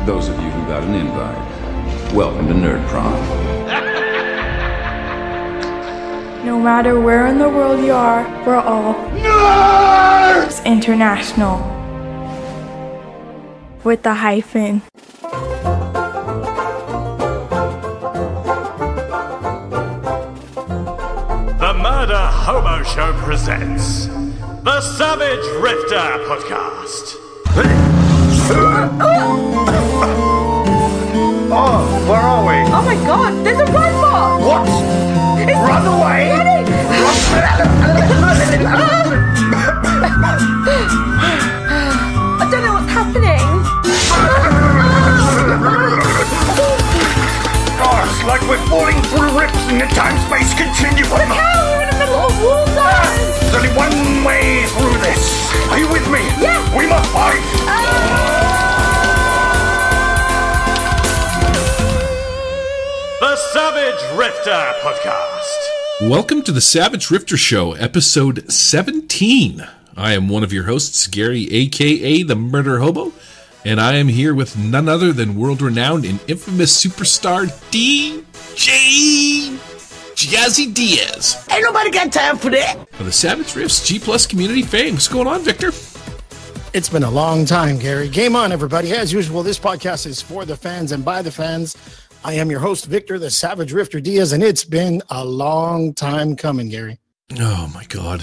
Those of you who got an invite, welcome to Nerd Prom. No matter where in the world you are, we're all Nerds! International. With the hyphen. The Murder Hobo Show presents the Savage Rifter Podcast. Oh, where are we? Oh my god, there's a robot! What? Run away! I don't know what's happening. Oh, it's like we're falling through rips in the time-space continuum. Look how we're in the middle of water! There's only one way through this. Are you with me? Yeah. We must fight. The Savage Rifter Podcast. Welcome to the Savage Rifter Show, episode 17. I am one of your hosts, Gary, a.k.a. the Murder Hobo, and I am here with none other than world-renowned and infamous superstar DJ Jazzy Diaz. Ain't nobody got time for that. Of the Savage Riffs G Plus community fame. What's going on, Victor? It's been a long time, Gary. Game on, everybody. As usual, this podcast is for the fans and by the fans. I am your host, Victor, the Savage Rifter Diaz, and it's been a long time coming, Gary. Oh, my God.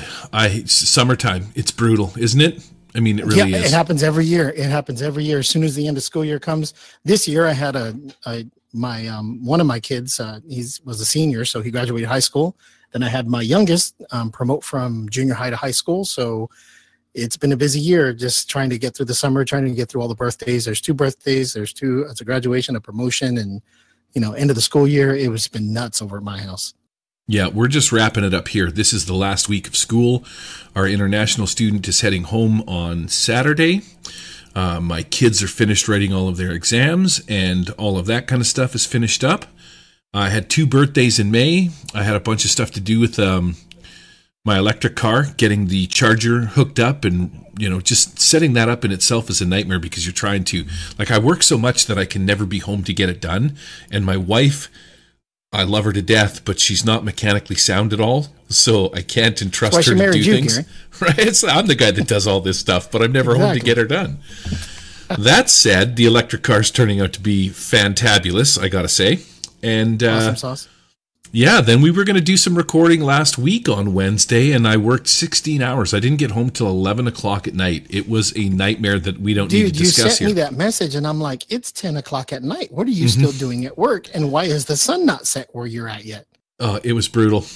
Summertime. It's brutal, isn't it? I mean, it really is. It happens every year. It happens every year. As soon as the end of school year comes. This year, I had one of my kids, he was a senior, so he graduated high school. Then I had my youngest promote from junior high to high school. So it's been a busy year just trying to get through the summer, trying to get through all the birthdays. There's 2 birthdays. It's a graduation, a promotion, and, end of the school year. It was been nuts over at my house. Yeah, we're just wrapping it up here. This is the last week of school. Our international student is heading home on Saturday. My kids are finished writing all of their exams, and all of that kind of stuff is finished up. I had 2 birthdays in May. I had a bunch of stuff to do with my electric car, getting the charger hooked up, and just setting that up in itself is a nightmare because you're trying to, I work so much that I can never be home to get it done. And my wife, I love her to death, but she's not mechanically sound at all, so I can't entrust her to do things. Gary. Right? I'm the guy that does all this stuff, but I'm never home to get her done. That said, the electric car's turning out to be fantabulous, I gotta say. And awesome sauce. Yeah, then we were going to do some recording last week on Wednesday, and I worked 16 hours. I didn't get home till 11 o'clock at night. It was a nightmare that we don't need to discuss here. You sent me that message, and I'm like, it's 10 o'clock at night. What are you still doing at work? And why is the sun not set where you're at yet? It was brutal.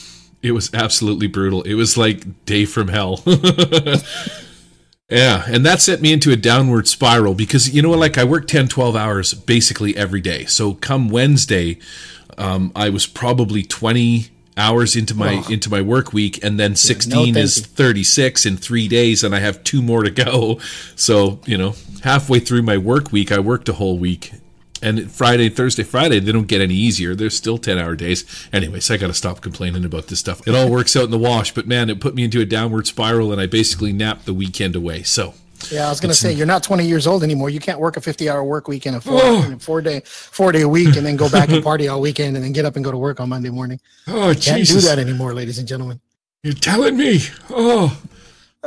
It was absolutely brutal. It was like day from hell. Yeah, and that set me into a downward spiral because, I work 10, 12 hours basically every day. So come Wednesday, I was probably 20 hours into my work week, and then 16 is 36 in 3 days, and I have 2 more to go. So, halfway through my work week, I worked a whole week. And Thursday, Friday, they don't get any easier. They're still 10-hour days. Anyways, I got to stop complaining about this stuff. It all works out in the wash, but man, it put me into a downward spiral, and I basically napped the weekend away. So, yeah, I was going to say, you're not 20 years old anymore. You can't work a 50-hour work week in a four-day week and then go back and party all weekend and then get up and go to work on Monday morning. Oh, Jesus. Can't do that anymore, ladies and gentlemen. You're telling me. Oh,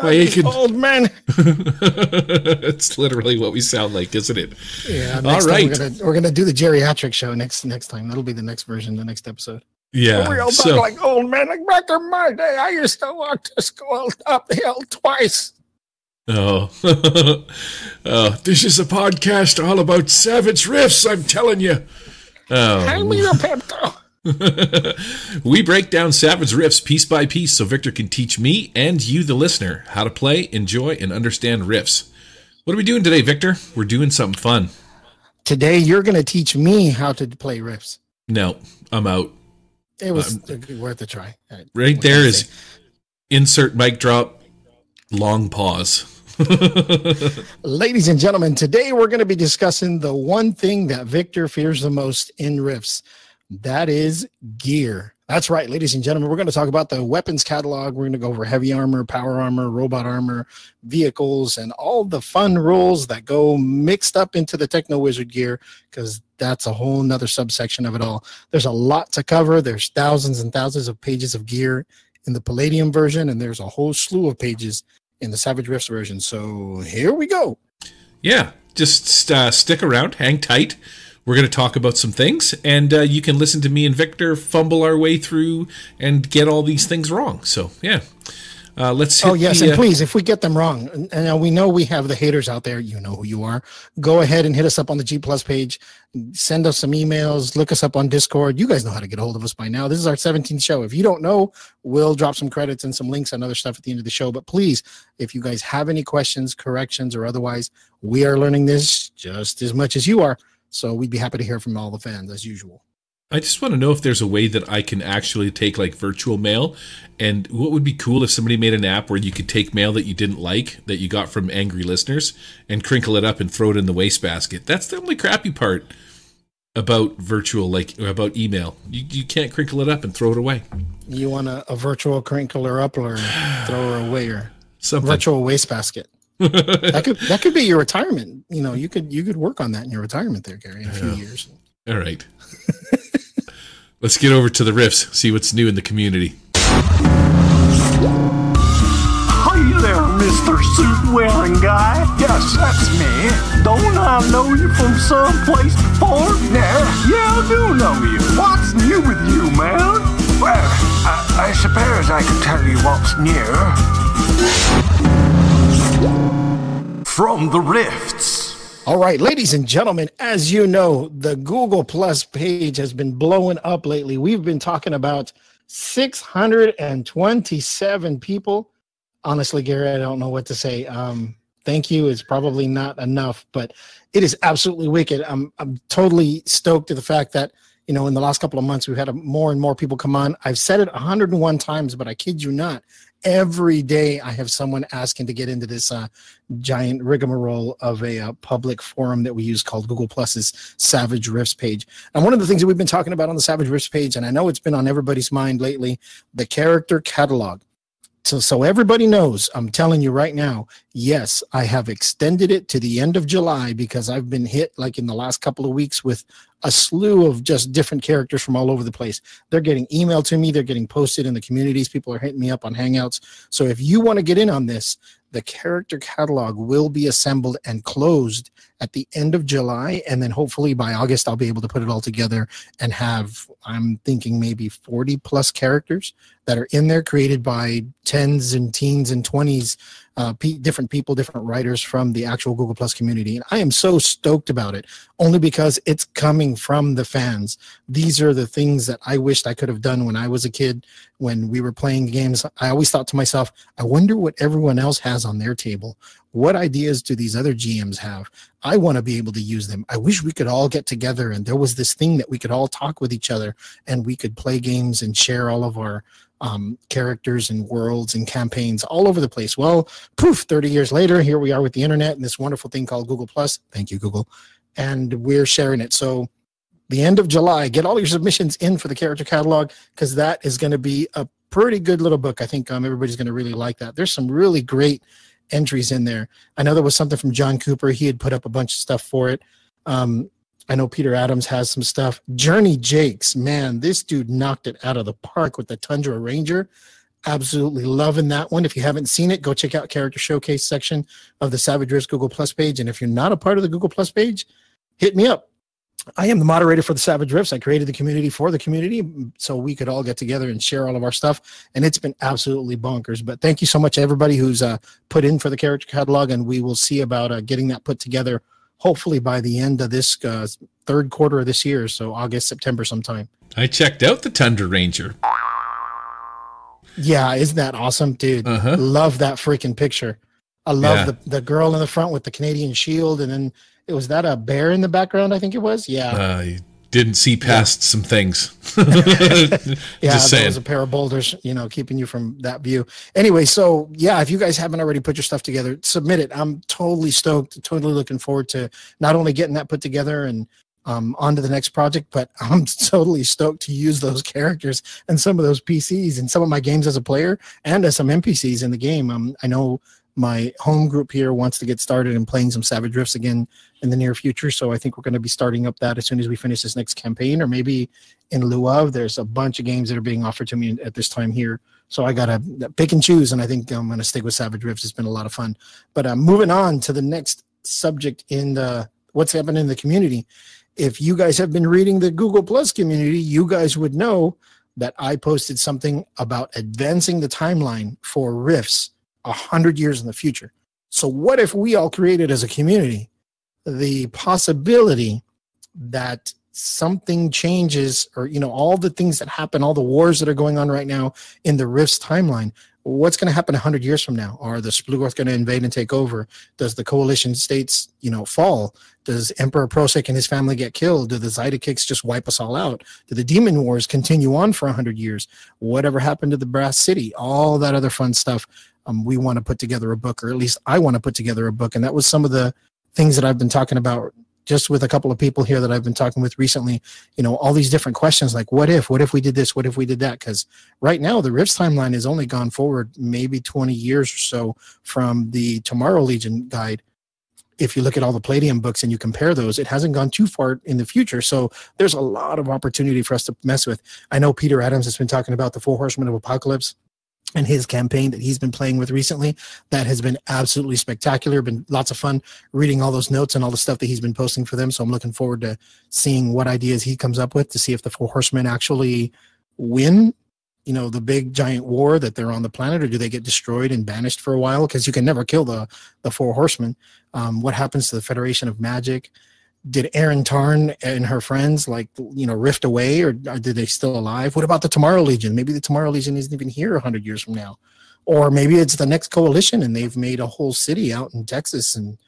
my aching old man. It's literally what we sound like, isn't it? Yeah. All right. We're gonna do the geriatric show next time. That'll be the next version, the next episode. Yeah. We all talk like old man. Like back in my day, I used to walk to school uphill twice. Oh, this is a podcast all about savage riffs, I'm telling you. Hand me your pepto. We break down savage riffs piece by piece so Victor can teach me and you, the listener, how to play, enjoy, and understand riffs. What are we doing today, Victor? We're doing something fun. Today, you're going to teach me how to play riffs. No, I'm out. It was worth a try. Right there is insert mic drop, long pause. Ladies and gentlemen, today we're going to be discussing the one thing that Victor fears the most in riffs. That is gear. That's right, ladies and gentlemen. We're going to talk about the weapons catalog. We're going to go over heavy armor, power armor, robot armor, vehicles, and all the fun rules that go mixed up into the Techno Wizard gear, because that's a whole nother subsection of it all. There's a lot to cover. There's thousands and thousands of pages of gear in the Palladium version, and there's a whole slew of pages in the Savage Rifts version. So here we go. Yeah, just stick around, hang tight. We're going to talk about some things, and you can listen to me and Victor fumble our way through and get all these things wrong. So, yeah. Let's hit and please, if we get them wrong, and we know we have the haters out there, you know who you are, go ahead and hit us up on the G Plus page, send us some emails, look us up on Discord. You guys know how to get a hold of us by now. This is our 17th show. If you don't know, we'll drop some credits and some links and other stuff at the end of the show. But please, if you guys have any questions, corrections, or otherwise, we are learning this just as much as you are. So we'd be happy to hear from all the fans as usual. I just want to know if there's a way that I can actually take like virtual mail, and what would be cool if somebody made an app where you could take mail that you didn't like, that you got from angry listeners, and crinkle it up and throw it in the wastebasket. That's the only crappy part about virtual, like about email. You can't crinkle it up and throw it away. You want a virtual crinkler up or throw her away, or something. Virtual wastebasket. that could be your retirement. You know, you could work on that in your retirement there, Gary, in a few years. All right. Let's get over to the riffs, see what's new in the community. Hey there, Mr. Suit-wearing guy. Yes, that's me. Don't I know you from someplace before? Yeah, I do know you. What's new with you, man? Well, I suppose I can tell you what's new. From the Rifts. All right, ladies and gentlemen, as you know, the Google Plus page has been blowing up lately. We've been talking about 627 people. Honestly, Gary, I don't know what to say. Thank you is probably not enough, but it is absolutely wicked. I'm totally stoked to the fact that, you know, in the last couple of months, we've had more and more people come on. I've said it 101 times, but I kid you not. Every day I have someone asking to get into this giant rigmarole of a public forum that we use called Google Plus's Savage Rifts page. And one of the things that we've been talking about on the Savage Rifts page, and I know it's been on everybody's mind lately, the character catalog. So everybody knows, I'm telling you right now, yes, I have extended it to the end of July because I've been hit like in the last couple of weeks with a slew of just different characters from all over the place. They're getting emailed to me. They're getting posted in the communities. People are hitting me up on Hangouts. So if you want to get in on this, the character catalog will be assembled and closed at the end of July. And then hopefully by August, I'll be able to put it all together and have, I'm thinking maybe 40 plus characters that are in there created by tens and teens and 20s, different people, different writers from the actual Google Plus community. And I am so stoked about it only because it's coming from the fans. These are the things that I wished I could have done when I was a kid, when we were playing games. I always thought to myself, I wonder what everyone else has on their table. What ideas do these other GMs have? I want to be able to use them. I wish we could all get together and there was this thing that we could all talk with each other and we could play games and share all of our characters and worlds and campaigns all over the place. Well, poof, 30 years later, here we are with the internet and this wonderful thing called Google Plus. Thank you, Google. And we're sharing it. So the end of July, get all your submissions in for the character catalog because that is going to be a pretty good little book. I think everybody's going to really like that. There's some really great entries in there. I know there was something from John Cooper. He had put up a bunch of stuff for it. I know Peter Adams has some stuff. Journey Jakes, man, this dude knocked it out of the park with the Tundra Ranger. Absolutely loving that one. If you haven't seen it, go check out Character Showcase section of the Savage Rifts Google Plus page. And if you're not a part of the Google Plus page, hit me up. I am the moderator for the Savage Rifts. I created the community for the community so we could all get together and share all of our stuff. And it's been absolutely bonkers. But thank you so much to everybody who's put in for the character catalog. And we will see about getting that put together hopefully by the end of this third quarter of this year. So August, September sometime. I checked out the Tundra Ranger. Yeah, isn't that awesome, dude? Love that freaking picture. I love the girl in the front with the Canadian shield, and then it was that a bear in the background, I think it was. Yeah. You didn't see past some things. Yeah, there was a pair of boulders, keeping you from that view. Anyway, so yeah, if you guys haven't already put your stuff together, submit it. I'm totally stoked, totally looking forward to not only getting that put together and on to the next project, but I'm totally stoked to use those characters and some of those PCs in some of my games as a player and as some NPCs in the game. I know my home group here wants to get started in playing some Savage Rifts again in the near future, so I think we're going to be starting up that as soon as we finish this next campaign, or maybe in lieu of. There's a bunch of games that are being offered to me at this time here, so I got to pick and choose, and I think I'm going to stick with Savage Rifts. It's been a lot of fun. But moving on to the next subject in the what's happening in the community. If you guys have been reading the Google Plus community, you guys would know that I posted something about advancing the timeline for Rifts 100 years in the future. So what if we all created as a community the possibility that something changes, or, you know, all the things that happen, all the wars that are going on right now in the Rifts timeline, what's going to happen 100 years from now? Are the Splugorth going to invade and take over? Does the coalition states, you know, fall? Does Emperor Prosek and his family get killed? Do the Zydekiks just wipe us all out? Do the demon wars continue on for 100 years? Whatever happened to the Brass City? All that other fun stuff. We want to put together a book, or at least I want to put together a book. And that was some of the things that I've been talking about just with a couple of people here that I've been talking with recently. You know, all these different questions like, what if we did this? What if we did that? Because right now the Rifts timeline has only gone forward maybe 20 years or so from the Tommorow Legion guide. If you look at all the Palladium books and you compare those, it hasn't gone too far in the future. So there's a lot of opportunity for us to mess with. I know Peter Adams has been talking about the Four Horsemen of Apocalypse and his campaign that he's been playing with recently. That has been absolutely spectacular. Been lots of fun reading all those notes and all the stuff that he's been posting for them. So I'm looking forward to seeing what ideas he comes up with to see if the Four Horsemen actually win, you know, the big giant war that they're on the planet, or do they get destroyed and banished for a while? Because you can never kill the Four Horsemen. What happens to the Federation of Magic? Did Erin Tarn and her friends, like, you know, rift away, or did they still alive? What about the Tommorow Legion? Maybe the Tommorow Legion isn't even here 100 years from now. Or maybe it's the next coalition and they've made a whole city out in Texas and,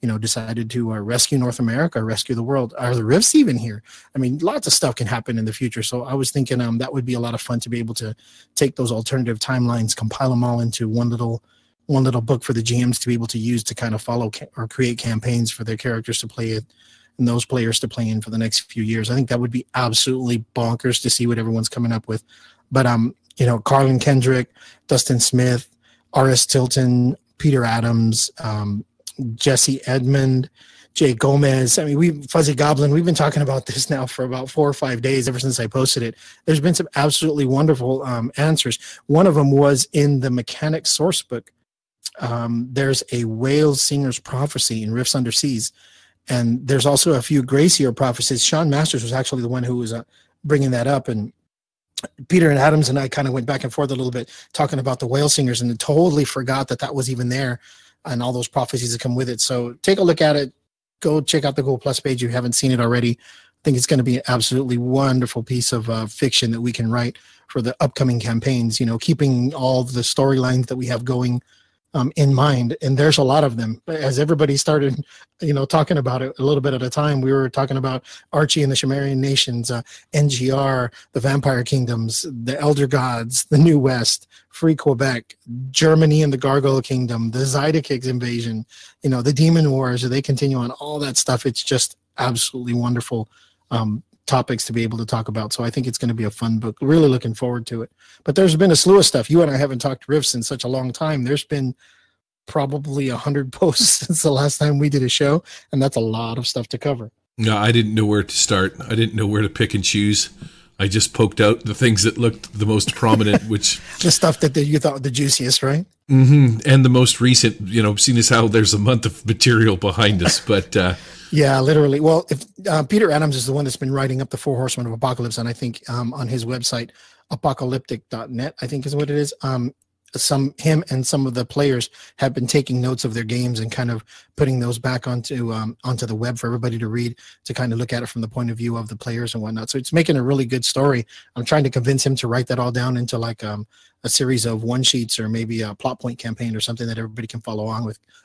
you know, decided to rescue North America, rescue the world. Are the Rifts even here? I mean, lots of stuff can happen in the future. So I was thinking that would be a lot of fun to be able to take those alternative timelines, compile them all into one little book for the GMs to be able to use to kind of follow or create campaigns for their characters to play it and those players to play in for the next few years. I think that would be absolutely bonkers to see what everyone's coming up with. But, you know, Carlin Kendrick, Dustin Smith, R.S. Tilton, Peter Adams, Jesse Edmond, Jay Gomez. I mean, Fuzzy Goblin, we've been talking about this now for about 4 or 5 days ever since I posted it. There's been some absolutely wonderful answers. One of them was in the Mechanic source book. There's a Whale Singer's Prophecy in Rifts Under Seas. And there's also a few Gracier prophecies. Sean Masters was actually the one who was bringing that up. And Peter and Adams and I kind of went back and forth a little bit talking about the Whale Singers, and totally forgot that was even there and all those prophecies that come with it. So take a look at it. Go check out the Google Plus page if you haven't seen it already. I think it's going to be an absolutely wonderful piece of fiction that we can write for the upcoming campaigns, you know, keeping all the storylines that we have going in mind. And there's a lot of them. As everybody started, you know, talking about it a little bit at a time, we were talking about Archie and the Sumerian nations, NGR, the Vampire Kingdoms, the Elder Gods, the New West, Free Quebec, Germany and the Gargoyle Kingdom, the Zydekiks invasion, you know, the Demon Wars, they continue on, all that stuff. It's just absolutely wonderful topics to be able to talk about. So I think it's going to be a fun book. Really looking forward to it. But there's been a slew of stuff. You and I haven't talked Rifts in such a long time. There's been probably 100 posts since the last time we did a show, and that's a lot of stuff to cover. No, I didn't know where to start. I didn't know where to pick and choose. I just poked out the things that looked the most prominent, which the stuff that you thought the juiciest, right? Mm-hmm. And the most recent, you know, seeing as how there's a month of material behind us, but yeah, literally. Well, if Peter Adams is the one that's been writing up the Four Horsemen of Apocalypse, and I think on his website, apocalyptic.net, I think is what it is. Him and some of the players have been taking notes of their games and kind of putting those back onto the web for everybody to read, to kind of look at it from the point of view of the players and whatnot. So it's making a really good story. I'm trying to convince him to write that all down into like a series of one sheets, or maybe a plot point campaign or something that everybody can follow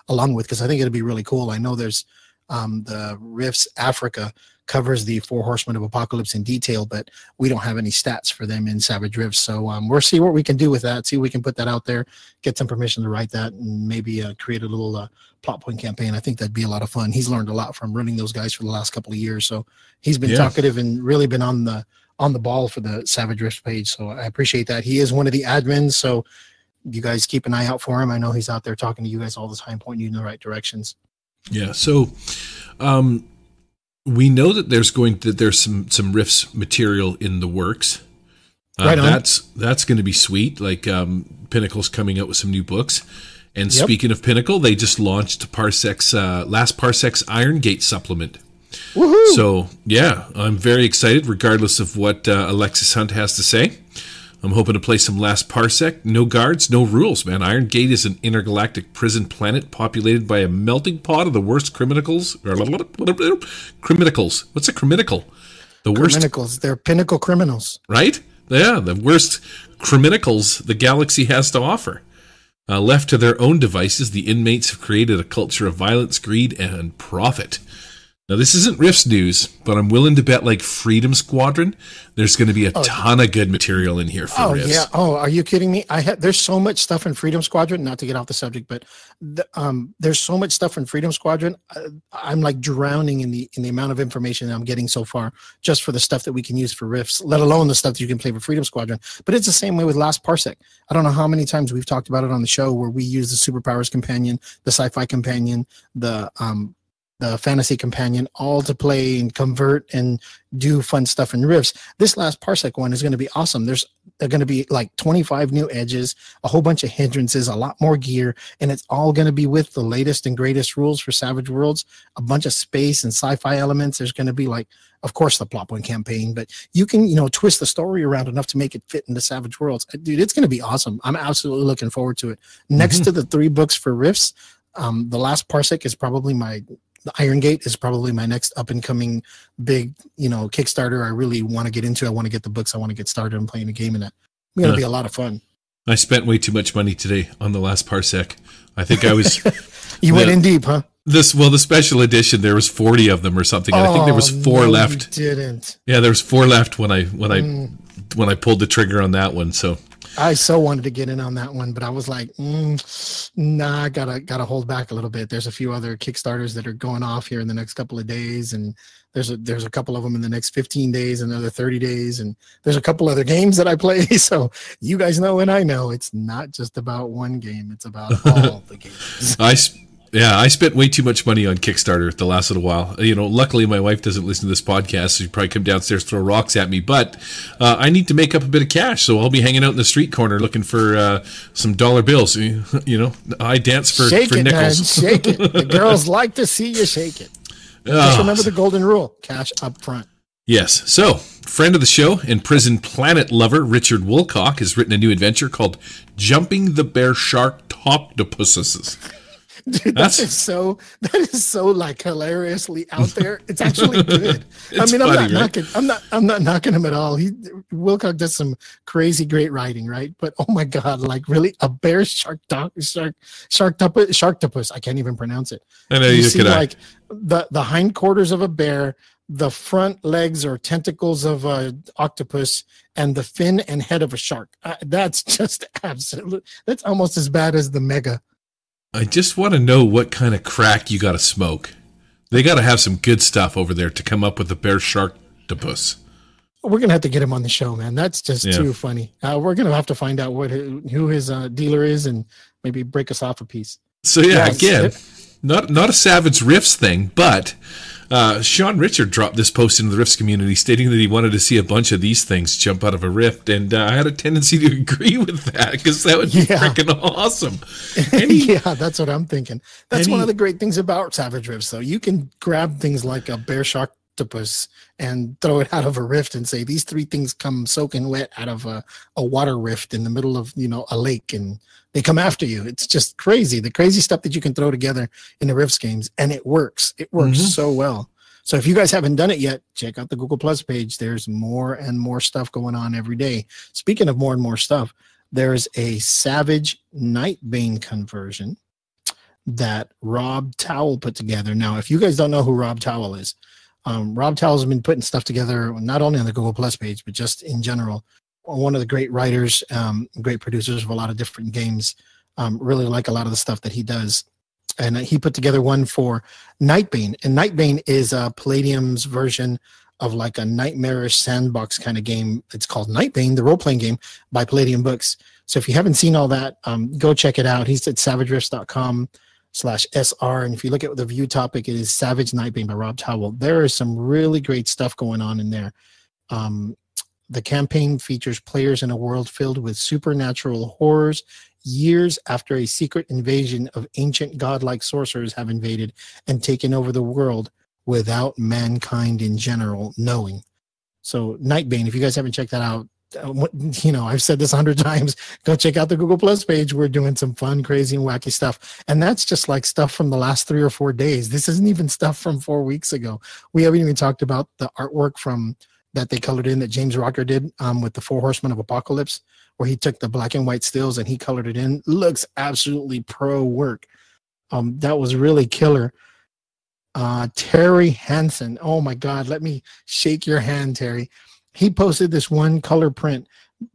along with, because I think it'll be really cool. I know there's The Rifts Africa covers the Four Horsemen of Apocalypse in detail, but we don't have any stats for them in Savage Rifts. So we'll see what we can do with that. See if we can put that out there, get some permission to write that, and maybe create a little plot point campaign. I think that'd be a lot of fun. He's learned a lot from running those guys for the last couple of years. So he's been talkative and really been on the ball for the Savage Rifts page. So I appreciate that. He is one of the admins. So you guys keep an eye out for him. I know he's out there talking to you guys all the time, pointing you in the right directions. Yeah. So, we know that there's some Rifts material in the works. Right on. That's going to be sweet. Like Pinnacle's coming out with some new books. And speaking of Pinnacle, they just launched Parsec's last Parsec's Iron Gate supplement. Woohoo! So yeah, I'm very excited, regardless of what Alexis Hunt has to say. I'm hoping to play some Last Parsec. No guards, no rules, man. Iron Gate is an intergalactic prison planet populated by a melting pot of the worst criminals. Criminals. What's a criminal? The worst. Criminals. They're pinnacle criminals. Right? Yeah, the worst criminals the galaxy has to offer. Left to their own devices, the inmates have created a culture of violence, greed, and profit. Now, this isn't Rifts news, but I'm willing to bet, like Freedom Squadron, there's going to be a ton of good material in here for Rifts. Yeah. Oh, are you kidding me? There's so much stuff in Freedom Squadron, not to get off the subject, but there's so much stuff in Freedom Squadron. I'm like drowning in the amount of information that I'm getting so far, just for the stuff that we can use for Rifts, let alone the stuff that you can play for Freedom Squadron. But it's the same way with Last Parsec. I don't know how many times we've talked about it on the show, where we use the Superpowers Companion, the Sci-Fi Companion, the Fantasy Companion, all to play and convert and do fun stuff in Rifts. This Last Parsec one is going to be awesome. They're going to be like 25 new edges, a whole bunch of hindrances, a lot more gear, and it's all going to be with the latest and greatest rules for Savage Worlds, a bunch of space and sci-fi elements. There's going to be, like, of course, the plot point campaign, but you can, twist the story around enough to make it fit into Savage Worlds. Dude, it's going to be awesome. I'm absolutely looking forward to it. Next to the 3 books for Rifts, the Last Parsec is probably the Iron Gate is probably my next up-and-coming big, Kickstarter I really want to get into. I want to get the books. I want to get started on playing a game in it. It's going to be a lot of fun. I spent way too much money today on the Last Parsec. I think I was... You went in deep, huh? The special edition, there was 40 of them or something. And I think there was 4 left. You didn't. Yeah, there was 4 left when I pulled the trigger on that one, so... I so wanted to get in on that one, but I was like, nah, gotta hold back a little bit. There's a few other Kickstarters that are going off here in the next couple of days, and there's a couple of them in the next 15 days, another 30 days, and there's a couple other games that I play. So you guys know, and I know, it's not just about one game; it's about all the games. I spent way too much money on Kickstarter the last little while. Luckily my wife doesn't listen to this podcast, so she'd probably come downstairs, throw rocks at me. But I need to make up a bit of cash, so I'll be hanging out in the street corner looking for some dollar bills. I dance for nickels. Man, shake it. The girls like to see you shake it. Just remember the golden rule: cash up front. Yes. So, friend of the show and Prison Planet lover Richard Woolcock has written a new adventure called "Jumping the Bear Shark Octopuses." Dude, that is so like hilariously out there. It's actually good. I'm not knocking. I'm not knocking him at all. Wilcock does some crazy great writing, right? But oh my god, like really, a bear sharktopus. I can't even pronounce it. I know you see like the hindquarters of a bear, the front legs or tentacles of a octopus, and the fin and head of a shark. That's just absolute. That's almost as bad as the mega. I just want to know what kind of crack you got to smoke. They got to have some good stuff over there to come up with the bear sharktopus. We're going to have to get him on the show, man. That's just too funny. We're going to have to find out who his dealer is and maybe break us off a piece. So again, not a Savage Rifts thing, but Sean Richard dropped this post into the Rifts community stating that he wanted to see a bunch of these things jump out of a rift, and I had a tendency to agree with that because that would be freaking awesome. That's what I'm thinking. That's one of the great things about Savage Rifts, though. You can grab things like a bear sharktopus and throw it out of a rift and say these 3 things come soaking wet out of a water rift in the middle of a lake, and they come after you. It's just crazy. The crazy stuff that you can throw together in the Rifts games, and it works. It works so well. So if you guys haven't done it yet, check out the Google Plus page. There's more and more stuff going on every day. Speaking of more and more stuff, there's a Savage Nightbane conversion that Rob Towell put together. Now, if you guys don't know who Rob Towell is, Rob Towell's been putting stuff together not only on the Google Plus page, but just in general. One of the great writers, great producers of a lot of different games. Really like a lot of the stuff that he does. And he put together one for Nightbane. And Nightbane is Palladium's version of like a nightmarish sandbox kind of game. It's called Nightbane, the role-playing game by Palladium Books. So if you haven't seen all that, go check it out. He's at savagerifts.com/SR. And if you look at the view topic, it is Savage Nightbane by Rob Towell. There is some really great stuff going on in there. The campaign features players in a world filled with supernatural horrors years after a secret invasion of ancient godlike sorcerers have invaded and taken over the world without mankind in general knowing. So Nightbane, if you guys haven't checked that out, I've said this 100 times, go check out the Google Plus page. We're doing some fun, crazy, and wacky stuff. And that's just like stuff from the last 3 or 4 days. This isn't even stuff from 4 weeks ago. We haven't even talked about the artwork from that they colored in that James Rocker did with the 4 Horsemen of Apocalypse, where he took the black and white stills and he colored it in. Looks absolutely pro work. That was really killer. Terry Hansen. Oh my God. Let me shake your hand, Terry. He posted this one color print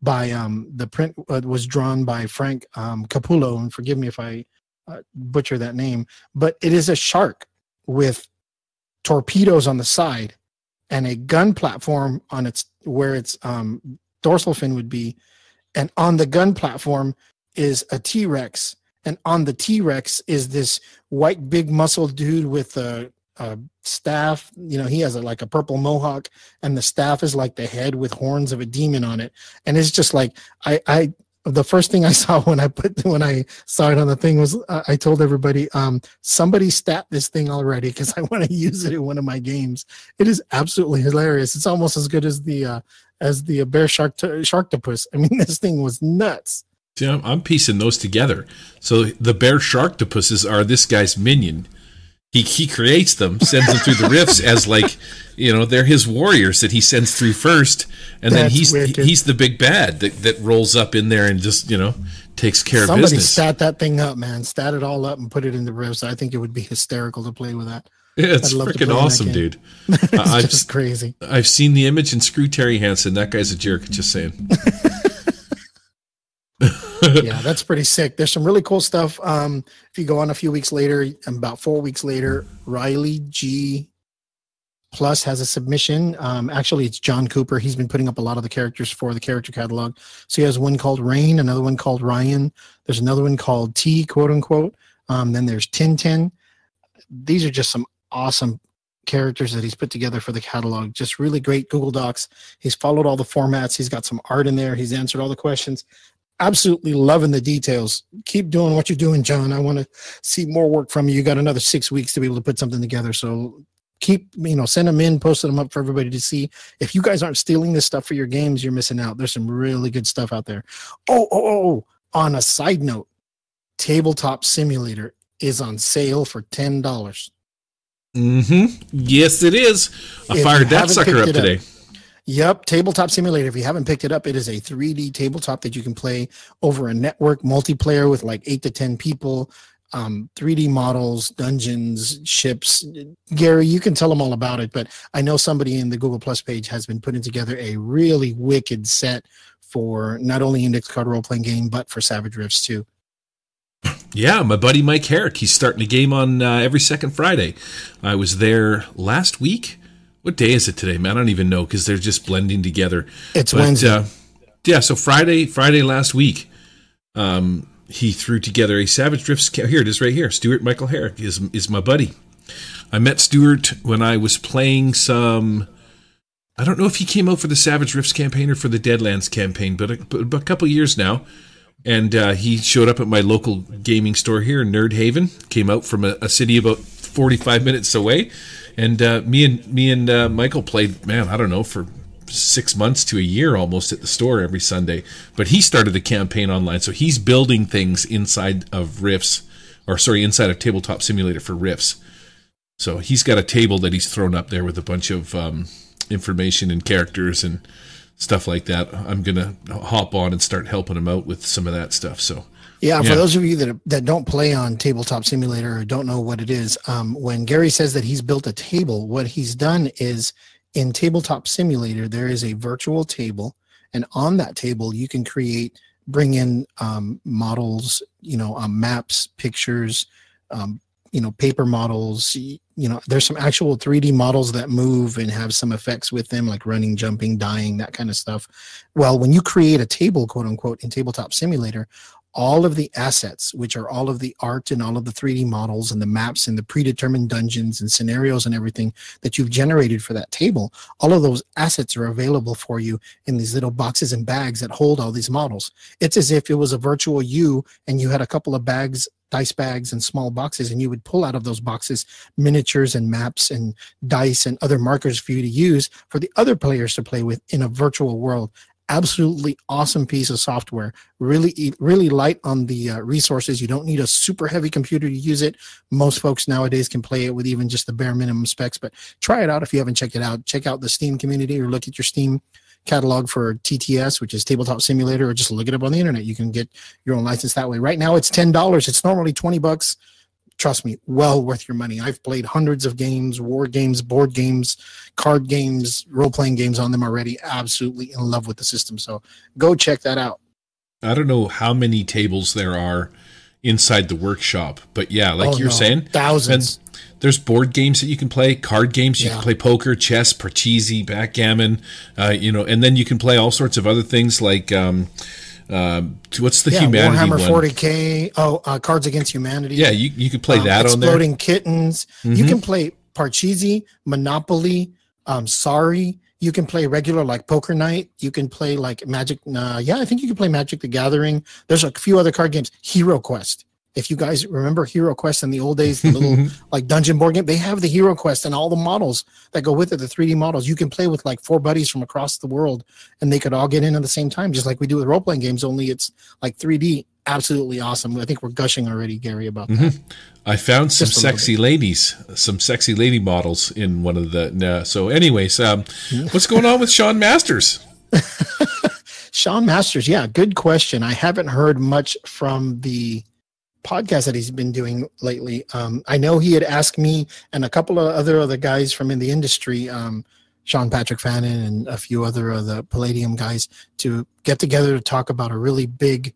by the print was drawn by Frank Capullo, and forgive me if I butcher that name, but it is a shark with torpedoes on the side and a gun platform on its where its dorsal fin would be, and on the gun platform is a T-Rex, and on the T-Rex is this white big muscle dude with a staff. He has like a purple mohawk, and the staff is like the head with horns of a demon on it. And it's just like the first thing I saw when I saw it on the thing was I told everybody, somebody stat this thing already because I want to use it in one of my games. It is absolutely hilarious. It's almost as good as the bear sharktopus. I mean, this thing was nuts. See, I'm piecing those together. So the bear sharktopuses are this guy's minion. He creates them, sends them through the rifts as like, they're his warriors that he sends through first, and then he's the big bad that rolls up in there and just takes care of business. Somebody stat that thing up, man. Stat it all up and put it in the rifts. I think it would be hysterical to play with that. Yeah, it's freaking awesome, dude. It's just crazy. I've seen the image and screw Terry Hansen. That guy's a jerk. Just saying. Yeah, that's pretty sick. There's some really cool stuff. If you go on a few weeks later, about 4 weeks later, Riley G Plus has a submission. Actually, it's John Cooper. He's been putting up a lot of the characters for the character catalog. So he has one called Rain, another one called Ryan. There's another one called T, quote unquote. Then there's Tintin. These are just some awesome characters that he's put together for the catalog. Just really great Google Docs. He's followed all the formats. He's got some art in there. He's answered all the questions. Absolutely loving the details. Keep doing what you're doing, John. I want to see more work from you. You got another 6 weeks to be able to put something together. So keep, send them in, post them up for everybody to see. If you guys aren't stealing this stuff for your games, you're missing out. There's some really good stuff out there. Oh, on a side note, Tabletop Simulator is on sale for $10. Mm-hmm. Yes, it is. I fired that sucker up today. Yep, Tabletop Simulator. If you haven't picked it up, it is a 3D tabletop that you can play over a network multiplayer with like 8 to 10 people, 3D models, dungeons, ships. Gary, you can tell them all about it, but I know somebody in the Google Plus page has been putting together a really wicked set for not only Index Card Role-Playing Game, but for Savage Rifts too. Yeah, my buddy Mike Herrick, he's starting a game on every second Friday. I was there last week. What day is it today, man? I don't even know because they're just blending together. It's Wednesday. Yeah, so Friday last week, he threw together a Savage Drifts. Here it is right here. Stuart Michael Herrick is my buddy. I met Stuart when I was playing some... I don't know if he came out for the Savage Rifts campaign or for the Deadlands campaign, but a couple years now. And he showed up at my local gaming store here in Nerd Haven. Came out from a city about 45 minutes away. And me and Michael played, man, I don't know, for 6 months to a year almost at the store every Sunday. But he started the campaign online, so he's building things inside of inside of Tabletop Simulator for Rifts. So he's got a table that he's thrown up there with a bunch of information and characters and stuff like that. I'm gonna hop on and start helping him out with some of that stuff. So Yeah, for those of you that don't play on Tabletop Simulator or don't know what it is, when Gary says that he's built a table, what he's done is in Tabletop Simulator, there is a virtual table, and on that table you can bring in models, maps, pictures, paper models. There's some actual 3D models that move and have some effects with them, like running, jumping, dying, that kind of stuff. Well, when you create a table, quote unquote, in Tabletop Simulator, all of the assets, which are all of the art and all of the 3D models and the maps and the predetermined dungeons and scenarios and everything that you've generated for that table, all of those assets are available for you in these little boxes and bags that hold all these models. It's as if it was a virtual you and you had a couple of bags, dice bags and small boxes, and you would pull out of those boxes miniatures and maps and dice and other markers for you to use for the other players to play with in a virtual world. Absolutely awesome piece of software. Really light on the resources. You don't need a super heavy computer to use it. Most folks nowadays can play it with even just the bare minimum specs, but try it out if you haven't checked it out. Check out the Steam community or look at your Steam catalog for TTS, which is Tabletop Simulator, or just look it up on the internet. You can get your own license that way. Right now it's $10. It's normally $20. Trust me, well worth your money. I've played hundreds of games, war games, board games, card games, role-playing games on them already. Absolutely in love with the system. So go check that out. I don't know how many tables there are inside the workshop, but yeah, like you're saying, thousands. There's board games that you can play, card games. You can play poker, chess, parcheesi, backgammon, and then you can play all sorts of other things like what's the humanity Warhammer one? 40K. Cards Against Humanity. Yeah, you could play that on there. Exploding Kittens. Mm-hmm. You can play Parcheesi, Monopoly, Sorry. You can play regular like Poker Night. You can play like Magic. I think you can play Magic the Gathering. There's a few other card games. Hero Quest. If you guys remember Hero Quest in the old days, the little like dungeon board game, they have the Hero Quest and all the models that go with it, the 3D models. You can play with like 4 buddies from across the world, and they could all get in at the same time, just like we do with role-playing games, only it's like 3D. Absolutely awesome. I think we're gushing already, Gary, about that. I found some sexy ladies, some sexy lady models in one of the... so anyways, what's going on with Sean Masters? Sean Masters, yeah, good question. I haven't heard much from the podcast that he's been doing lately. I know he had asked me and a couple of other guys from in the industry, Sean Patrick Fannin and a few other of the Palladium guys, to get together to talk about a really big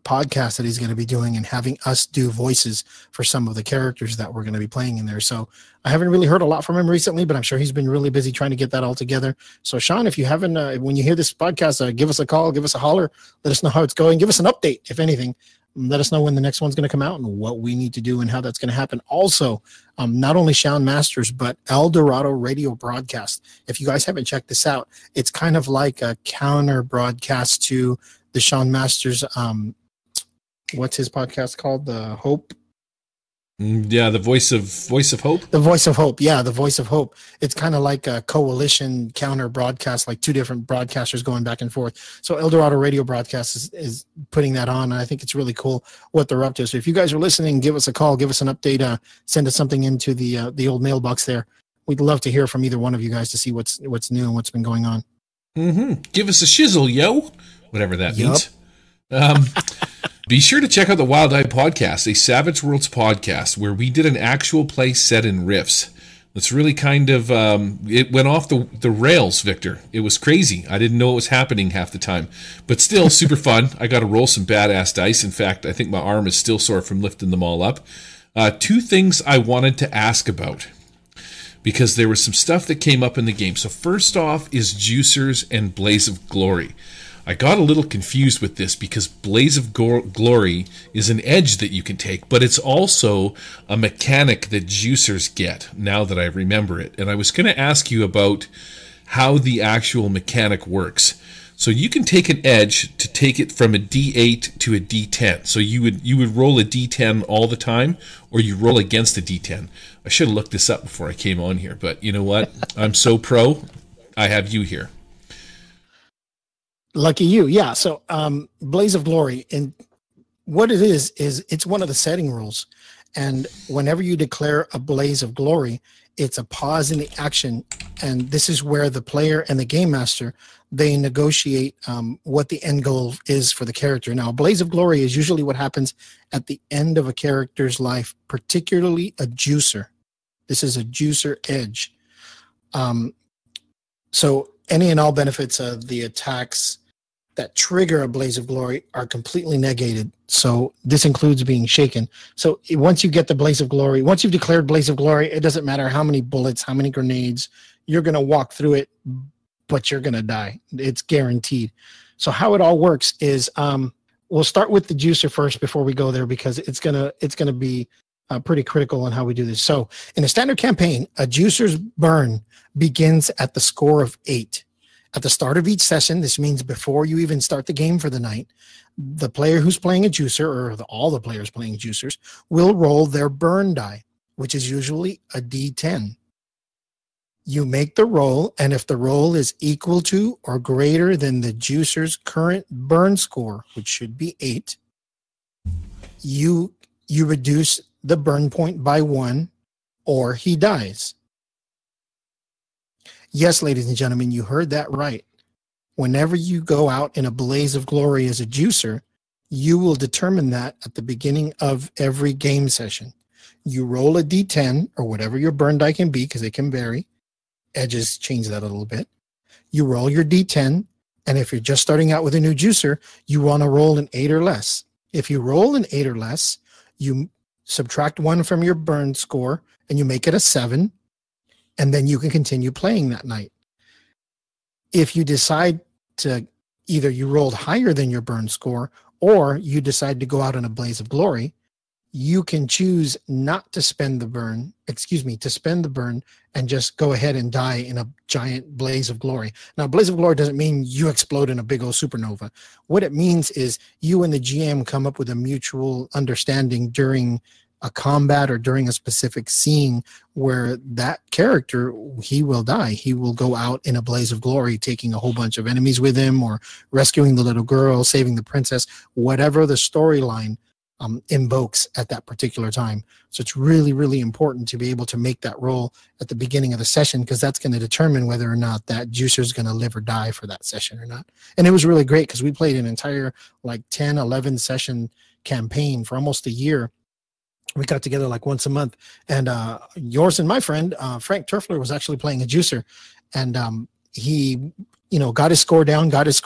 podcast that he's going to be doing and having us do voices for some of the characters that we're going to be playing in there. So I haven't really heard a lot from him recently, but I'm sure he's been really busy trying to get that all together. So Sean, if you haven't, when you hear this podcast, give us a call, give us a holler, let us know how it's going, give us an update, if anything. Let us know when the next one's going to come out and what we need to do and how that's going to happen. Also, not only Sean Masters, but El Dorado Radio Broadcast. If you guys haven't checked this out, it's kind of like a counter broadcast to the Sean Masters. What's his podcast called? The Hope. Yeah, the Voice of Hope. The Voice of Hope. Yeah, the Voice of Hope. It's kind of like a coalition counter broadcast, like 2 different broadcasters going back and forth. So El Dorado Radio Broadcast is putting that on, and I think it's really cool what they're up to. So if you guys are listening, give us a call, give us an update, send us something into the old mailbox there. We'd love to hear from either one of you guys to see what's new and what's been going on. Give us a shizzle, yo. Whatever that means. Be sure to check out the Wild Eye Podcast, a Savage Worlds podcast, where we did an actual play set in riffs. It's really kind of, it went off the rails, Victor. It was crazy. I didn't know it was happening half the time. But still, super fun. I got to roll some badass dice. In fact, I think my arm is still sore from lifting them all up. 2 things I wanted to ask about, because there was some stuff that came up in the game. So first off is Juicers and Blaze of Glory. I got a little confused with this because Blaze of Glory is an edge that you can take, but it's also a mechanic that Juicers get, now that I remember it. And I was going to ask you about how the actual mechanic works. So you can take an edge to take it from a D8 to a D10. So you would roll a D10 all the time, or you roll against a D10. I should have looked this up before I came on here, but you know what? I'm so pro, I have you here. Lucky you. Yeah. So Blaze of Glory, and what it is it's one of the setting rules. And whenever you declare a blaze of glory, it's a pause in the action. And this is where the player and the game master, they negotiate what the end goal is for the character. Now, a blaze of glory is usually what happens at the end of a character's life, particularly a juicer. This is a juicer edge. So any and all benefits of the attacks that trigger a blaze of glory are completely negated. So this includes being shaken. So once you get the blaze of glory, once you've declared blaze of glory, it doesn't matter how many bullets, how many grenades, you're going to walk through it, but you're going to die. It's guaranteed. So how it all works is we'll start with the juicer first before we go there, because it's going to be pretty critical on how we do this. So in a standard campaign, a juicer's burn begins at the score of 8. At the start of each session, this means before you even start the game for the night, the player who's playing a juicer, or all the players playing juicers, will roll their burn die, which is usually a D10. You make the roll, and if the roll is equal to or greater than the juicer's current burn score, which should be 8, you reduce the burn point by 1, or he dies. Yes, ladies and gentlemen, you heard that right. Whenever you go out in a blaze of glory as a juicer, you will determine that at the beginning of every game session. You roll a D10, or whatever your burn die can be, because it can vary. Edges change that a little bit. You roll your D10, and if you're just starting out with a new juicer, you want to roll an 8 or less. If you roll an 8 or less, you subtract 1 from your burn score, and you make it a 7, and then you can continue playing that night. If you decide to either you rolled higher than your burn score, or you decide to go out in a blaze of glory, you can choose not to spend the burn, to spend the burn and just go ahead and die in a giant blaze of glory. Now, blaze of glory doesn't mean you explode in a big old supernova. What it means is you and the GM come up with a mutual understanding during a combat or during a specific scene where that character, he will die. He will go out in a blaze of glory, taking a whole bunch of enemies with him, or rescuing the little girl, saving the princess, whatever the storyline invokes at that particular time. So it's really, really important to be able to make that roll at the beginning of the session, because that's going to determine whether or not that juicer is going to live or die for that session or not. And it was really great because we played an entire 10, 11 session campaign for almost a year. We got together once a month, and yours and my friend Frank Turfler was actually playing a juicer, and he got his score down. He got his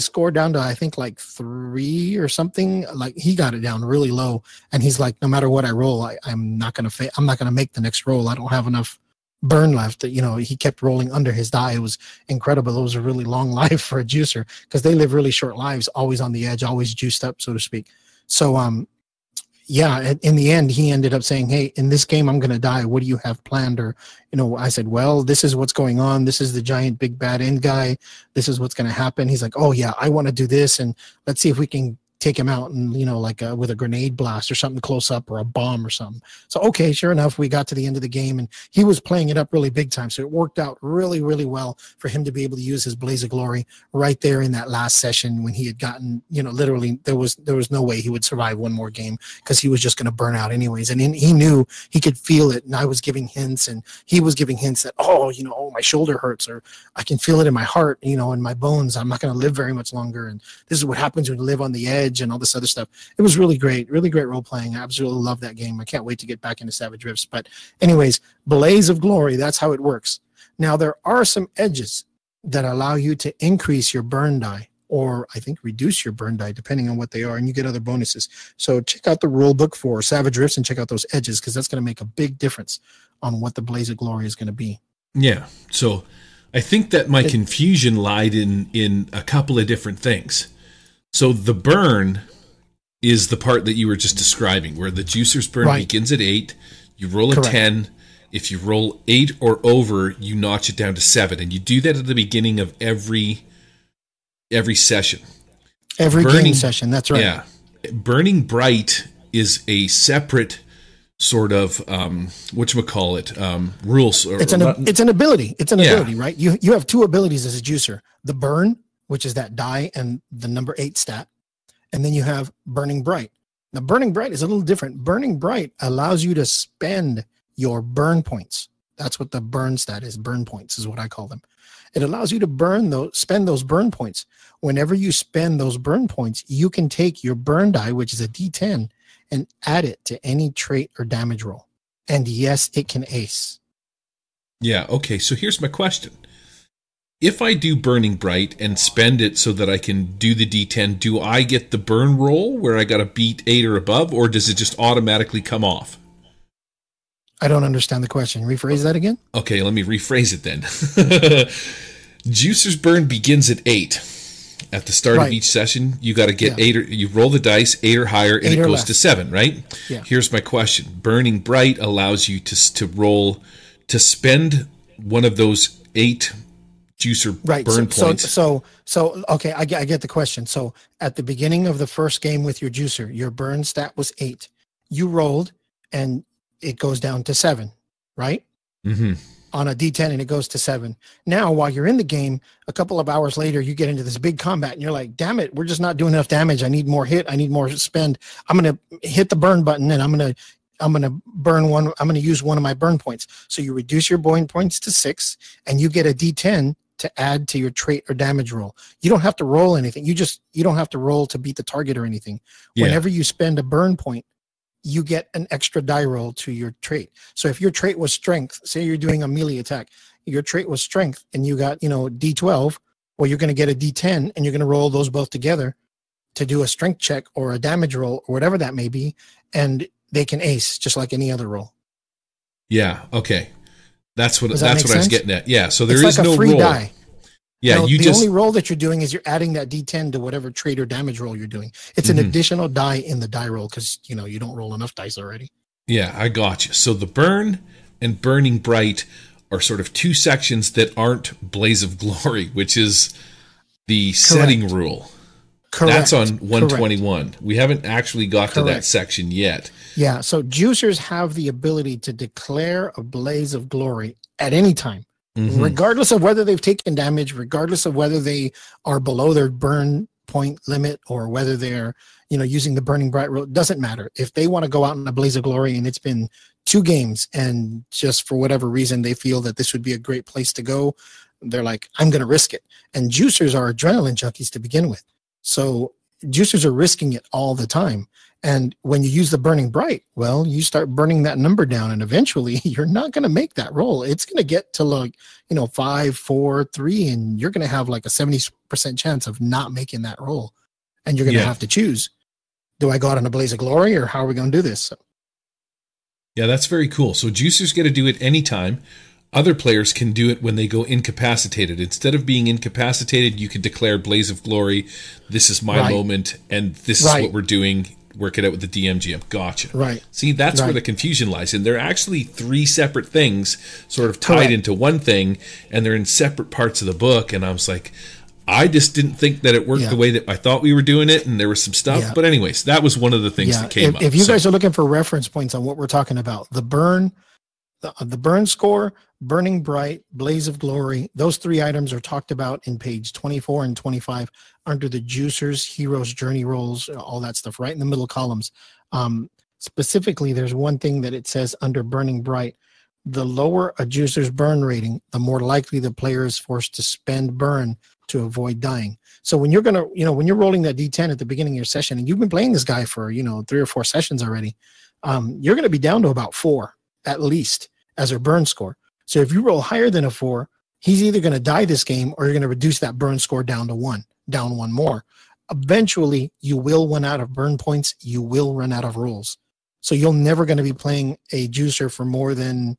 score down to I think 3 or something. He got it down really low, and he's like, no matter what I roll, I'm not gonna make the next roll. I don't have enough burn left. He kept rolling under his die. It was incredible. It was a really long life for a juicer, because they live really short lives, always on the edge, always juiced up, so to speak. So yeah, in the end, he ended up saying, hey, in this game, I'm going to die. What do you have planned? Or, I said, well, this is what's going on. This is the giant big bad end guy. This is what's going to happen. He's like, oh, yeah, I want to do this. And let's see if we can take him out and, with a grenade blast or something close up, or a bomb or something. So, okay, sure enough, we got to the end of the game, and he was playing it up really big time. So it worked out really, really well for him to be able to use his blaze of glory right there in that last session, when he had gotten, literally there was no way he would survive one more game, because he was just going to burn out anyways. And he knew, he could feel it. And I was giving hints, and he was giving hints that, oh, my shoulder hurts, or I can feel it in my heart, in my bones. I'm not going to live very much longer. And this is what happens when you live on the edge, and all this other stuff. It was really great role playing. I absolutely love that game. I can't wait to get back into Savage Rifts. But anyways, blaze of glory, that's how it works. Now, there are some edges that allow you to increase your burn die, or I think reduce your burn die, depending on what they are, and you get other bonuses. So check out the rule book for Savage Rifts and check out those edges, because that's going to make a big difference on what the blaze of glory is going to be. Yeah. So I think that my confusion lied in a couple of different things. So the burn is the part that you were just describing, where the juicer's burn begins at 8, you roll a Correct. 10. If you roll 8 or over, you notch it down to 7, and you do that at the beginning of every session. Every game session, that's right. Yeah. Burning bright is a separate sort of rules. It's an ability. It's an ability, right? You have 2 abilities as a juicer: the burn, which is that die and the number 8 stat. And then you have burning bright, Now, Burning Bright is a little different. Burning Bright allows you to spend your burn points. That's what the burn stat is. Burn points is what I call them. It allows you to spend those burn points. Whenever you spend those burn points, you can take your burn die, which is a D10, and add it to any trait or damage roll. And yes, it can ace. Yeah, okay, so here's my question. If I do Burning Bright and spend it so that I can do the D10, do I get the burn roll where I got to beat 8 or above, or does it just automatically come off? I don't understand the question. Rephrase that again? Okay, let me rephrase it then. Juicer's burn begins at 8. At the start of each session, you got to get 8, or you roll the dice 8 or higher, and it goes to 7, right? Yeah. Here's my question. Burning Bright allows you to roll, to spend one of those 8 juicer burn points. So okay, I get the question. So at the beginning of the first game with your juicer, your burn stat was 8. You rolled, and it goes down to 7, right? Mm-hmm. On a D10, and it goes to 7. Now, while you're in the game, a couple of hours later, you get into this big combat, and you're like, damn it, we're just not doing enough damage. I need more hit. I need more spend. I'm going to hit the burn button, and I'm going to burn one. I'm going to use one of my burn points. So you reduce your burn points to 6, and you get a D10 to add to your trait or damage roll. You don't have to roll anything. You don't have to roll to beat the target or anything. Yeah. Whenever you spend a burn point, you get an extra die roll to your trait. So if your trait was strength, say you're doing a melee attack, your trait was strength, and you got, D12, well, you're going to get a D10, and you're going to roll those both together to do a strength check or a damage roll or whatever that may be, and they can ace just like any other roll. Yeah, okay. That's what I was getting at. Yeah, so there is like no free roll. Die. Yeah, the only roll that you're doing is you're adding that D10 to whatever trait or damage roll you're doing. It's an additional die in the die roll because you don't roll enough dice already. Yeah, I got you. So the burn and Burning Bright are sort of two sections that aren't Blaze of Glory, which is the setting rule. Correct. That's on 121. Correct. We haven't actually got to that section yet. Yeah, so juicers have the ability to declare a Blaze of Glory at any time, regardless of whether they've taken damage, regardless of whether they are below their burn point limit or whether they're, using the Burning Bright rule. It doesn't matter. If they want to go out in a Blaze of Glory and it's been 2 games and just for whatever reason they feel that this would be a great place to go, they're like, I'm going to risk it. And juicers are adrenaline junkies to begin with. So juicers are risking it all the time. And when you use the Burning Bright, well, you start burning that number down, and eventually you're not going to make that roll. It's going to get to 5, 4, 3, and you're going to have like a 70% chance of not making that roll. And you're going to have to choose, do I go out on a Blaze of Glory, or how are we going to do this? So. Yeah, that's very cool. So juicers get to do it anytime. Other players can do it when they go incapacitated. Instead of being incapacitated, you could declare Blaze of Glory, this is my moment, and this is what we're doing. Work it out with the DMGM. Gotcha. Right. See, that's where the confusion lies. And they're actually 3 separate things sort of tied into one thing, and they're in separate parts of the book. And I was like, I just didn't think that it worked the way that I thought we were doing it, and there was some stuff. Yeah. But anyways, that was one of the things that came up. If you guys are looking for reference points on what we're talking about, the burn score, Burning Bright, Blaze of Glory, those 3 items are talked about in page 24 and 25 under the Juicers, Heroes, Journey Rolls, all that stuff, right in the middle columns. Specifically, there's one thing that it says under Burning Bright: the lower a juicer's burn rating, the more likely the player is forced to spend burn to avoid dying. So when you're when you're rolling that D10 at the beginning of your session, and you've been playing this guy for 3 or 4 sessions already, you're going to be down to about 4 at least as a burn score. So if you roll higher than a 4, he's either going to die this game, or you're going to reduce that burn score down to 1, down 1 more. Eventually, you will run out of burn points. You will run out of rolls. So you're never going to be playing a juicer for more than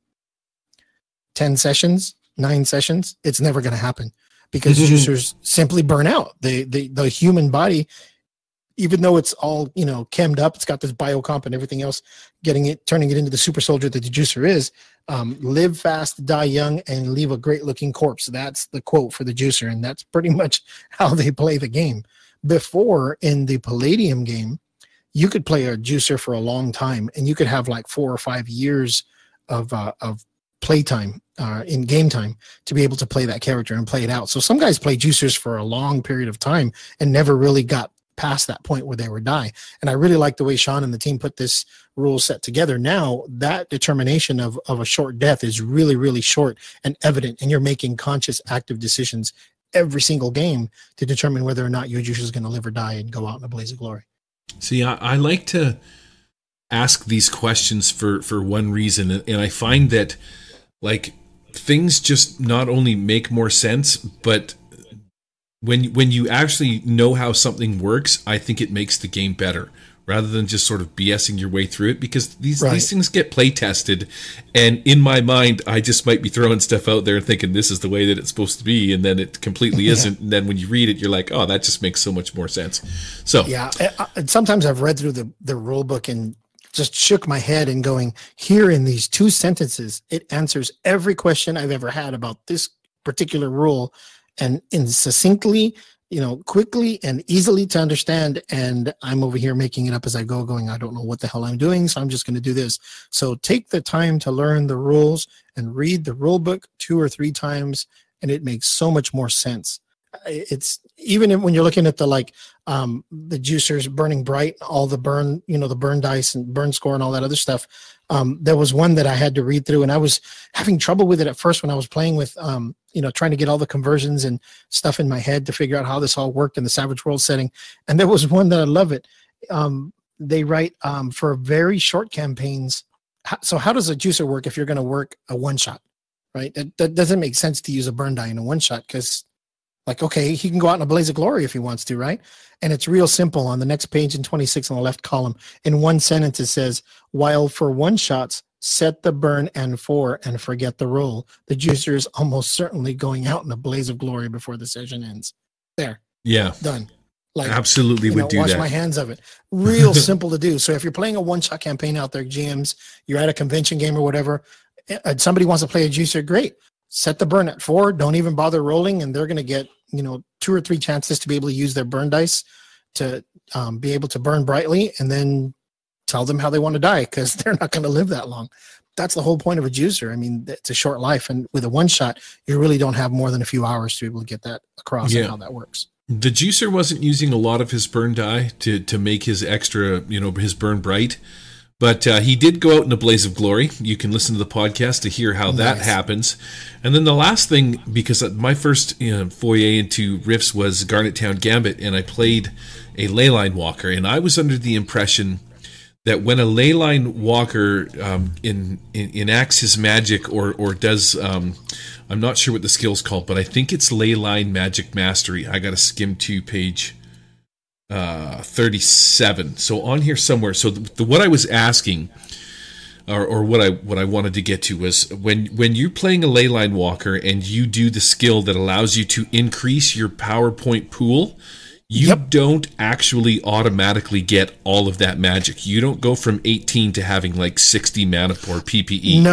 10 sessions, 9 sessions. It's never going to happen because juicers simply burn out. The human body, even though it's all, chemmed up, it's got this biocomp and everything else, turning it into the super soldier that the juicer is, live fast, die young, and leave a great looking corpse. That's the quote for the juicer. And that's pretty much how they play the game. Before, in the Palladium game, you could play a juicer for a long time, and you could have like 4 or 5 years of playtime in game time to be able to play that character and play it out. So some guys play juicers for a long period of time and never really got past that point where they were die. And I really like the way Sean and the team put this rule set together. Now that determination of a short death is really, really short and evident, and you're making conscious, active decisions every single game to determine whether or not your juicer is going to live or die and go out in a blaze of glory. See, I like to ask these questions for one reason, and I find that like things just not only make more sense, but when you actually know how something works, I think it makes the game better, rather than just sort of BSing your way through it, because these things get play tested, and in my mind, I just might be throwing stuff out there and thinking this is the way that it's supposed to be, and then it completely isn't. And then when you read it, you're like, oh, that just makes so much more sense. So yeah, sometimes I've read through the rule book and just shook my head and going, here in these 2 sentences, it answers every question I've ever had about this particular rule, and succinctly, quickly and easily to understand. And I'm over here making it up as I go, going, I don't know what the hell I'm doing, so I'm just going to do this. So take the time to learn the rules and read the rule book 2 or 3 times, and it makes so much more sense. It's even when you're looking at the juicers burning bright, all the burn, the burn dice and burn score and all that other stuff. There was one that I had to read through, and I was having trouble with it at first when I was playing with, trying to get all the conversions and stuff in my head to figure out how this all worked in the Savage World setting. And there was one that I love it. They write for very short campaigns. So how does a juicer work if you're going to work a one shot, right? That doesn't make sense to use a burn die in a one shot, because okay, he can go out in a blaze of glory if he wants to, right? And it's real simple. On the next page in 26 on the left column, in one sentence, it says, while for one shots, set the burn and 4 and forget the roll. The juicer is almost certainly going out in a blaze of glory before the session ends. There. Yeah. Done. Absolutely would do wash that. My hands of it. Real simple to do. So if you're playing a one-shot campaign out there, GMs, you're at a convention game or whatever, and somebody wants to play a juicer, great. Set the burn at 4. Don't even bother rolling, and they're going to get 2 or 3 chances to be able to use their burn dice to be able to burn brightly, and then tell them how they want to die, because they're not going to live that long. That's the whole point of a juicer. I mean, it's a short life, and with a one shot, you really don't have more than a few hours to be able to get that across and how that works. The juicer wasn't using a lot of his burn die to make his extra, his burn bright. But he did go out in a blaze of glory. You can listen to the podcast to hear how that happens. And then the last thing, because my first foray into Rifts was Garnet Town Gambit, and I played a Leyline Walker. And I was under the impression that when a Leyline Walker enacts his magic or does, I'm not sure what the skill's called, but I think it's Leyline Magic Mastery. I got to skim to page 37. So on here somewhere. So what I was asking, or what I wanted to get to, was when you're playing a Leyline Walker and you do the skill that allows you to increase your PowerPoint pool, you don't actually automatically get all of that magic. You don't go from 18 to having 60 mana or PPE.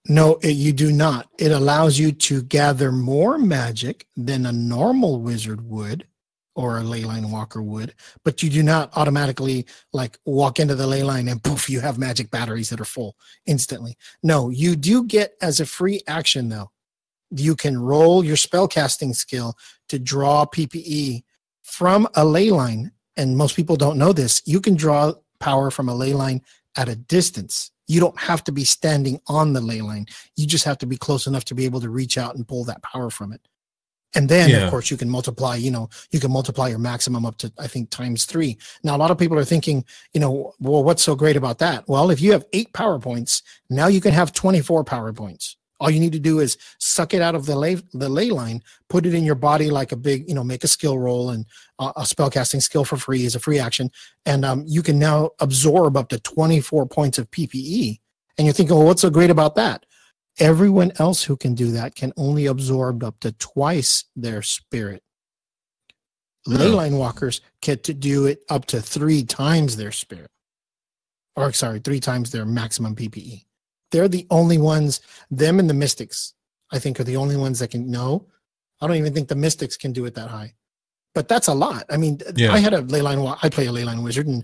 No, you do not. It allows you to gather more magic than a normal wizard would, or a Leyline Walker would, but you do not automatically walk into the Leyline and poof, you have magic batteries that are full instantly. No, you do get, as a free action though, you can roll your spellcasting skill to draw PPE from a Leyline. And most people don't know this. You can draw power from a Leyline at a distance. You don't have to be standing on the Leyline. You just have to be close enough to be able to reach out and pull that power from it. And then, of course, you can multiply, you can multiply your maximum up to, I think, ×3. Now, a lot of people are thinking, well, what's so great about that? Well, if you have 8 power points, now you can have 24 power points. All you need to do is suck it out of the ley line, put it in your body like a big, make a skill roll, and a spellcasting skill for free is a free action. And you can now absorb up to 24 points of PPE. And you're thinking, well, what's so great about that? Everyone else who can do that can only absorb up to twice their spirit. Leyline walkers get to do it up to 3 times their spirit. Or, sorry, 3 times their maximum PPE. They're the only ones, them and the Mystics, I think, are the only ones that can. No, I don't even think the Mystics can do it that high. But that's a lot. I mean, I had a Leyline, I play a Leyline Wizard, and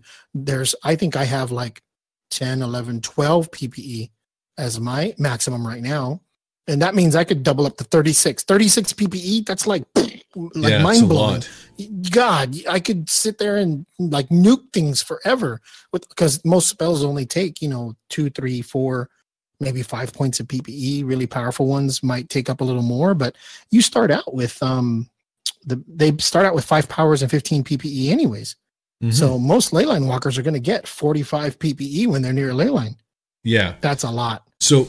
I think I have 10, 11, 12 PPE as my maximum right now. And that means I could double up to 36. 36 PPE, that's like Yeah, mind blowing. lot. God, I could sit there and like nuke things forever because most spells only take, 2, 3, 4, maybe 5 points of PPE. Really powerful ones might take up a little more, but you start out with they start out with 5 powers and 15 PPE anyways. Mhm. So most leyline walkers are going to get 45 PPE when they're near a leyline. Yeah. That's a lot. So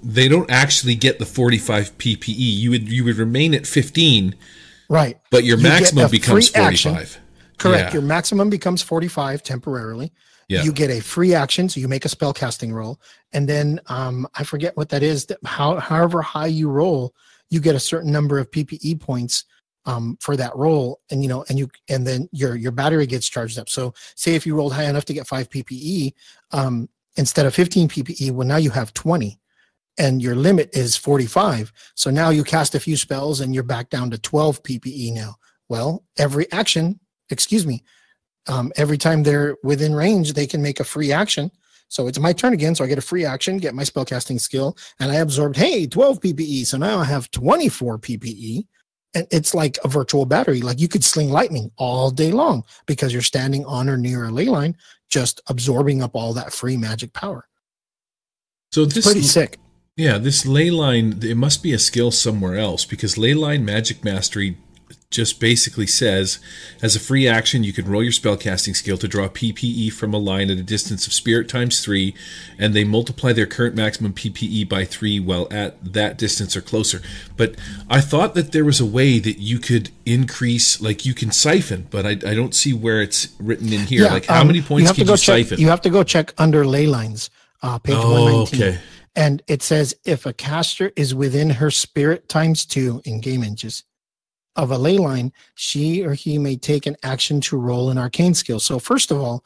they don't actually get the 45 PPE. You would remain at 15, Right. but your You get maximum a becomes free action. 45. Correct. Yeah. Your maximum becomes 45 temporarily. Yeah. You get a free action, so you make a spell casting roll, and then I forget what that is. However high you roll, you get a certain number of PPE points for that roll, and then your battery gets charged up. So say if you rolled high enough to get 5 PPE, instead of 15 PPE, well now you have 20. And your limit is 45. So now you cast a few spells and you're back down to 12 PPE now. Well, every time they're within range, they can make a free action. So it's my turn again. So I get a free action, get my spellcasting skill, and I absorbed, 12 PPE. So now I have 24 PPE. And it's like a virtual battery. Like you could sling lightning all day long because you're standing on or near a ley line, just absorbing up all that free magic power. So It's pretty sick. Yeah, this ley line, it must be a skill somewhere else because ley line magic mastery just basically says, as a free action, you can roll your spellcasting skill to draw PPE from a line at a distance of spirit times 3, and they multiply their current maximum PPE by 3 while at that distance or closer. But I thought that there was a way that you could increase, like you can siphon, but I don't see where it's written in here. Yeah, like how many points can you siphon? You have to go check under ley lines, page 119. Okay. And it says if a caster is within her spirit times 2 in game inches of a ley line, she or he may take an action to roll an arcane skill. So first of all,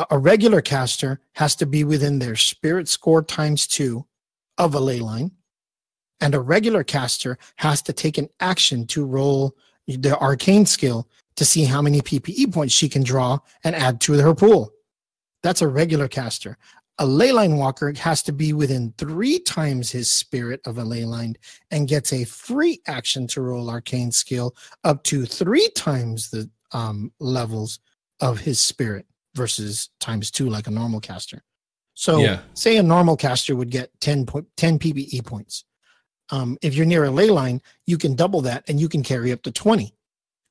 a regular caster has to be within their spirit score times 2 of a ley line. And a regular caster has to take an action to roll the arcane skill to see how many PPE points she can draw and add to her pool. That's a regular caster. A leyline walker has to be within 3 times his spirit of a leyline and gets a free action to roll arcane skill up to 3 times the levels of his spirit versus times 2 like a normal caster. So say a normal caster would get 10 PPE points. If you're near a leyline, you can double that and you can carry up to 20.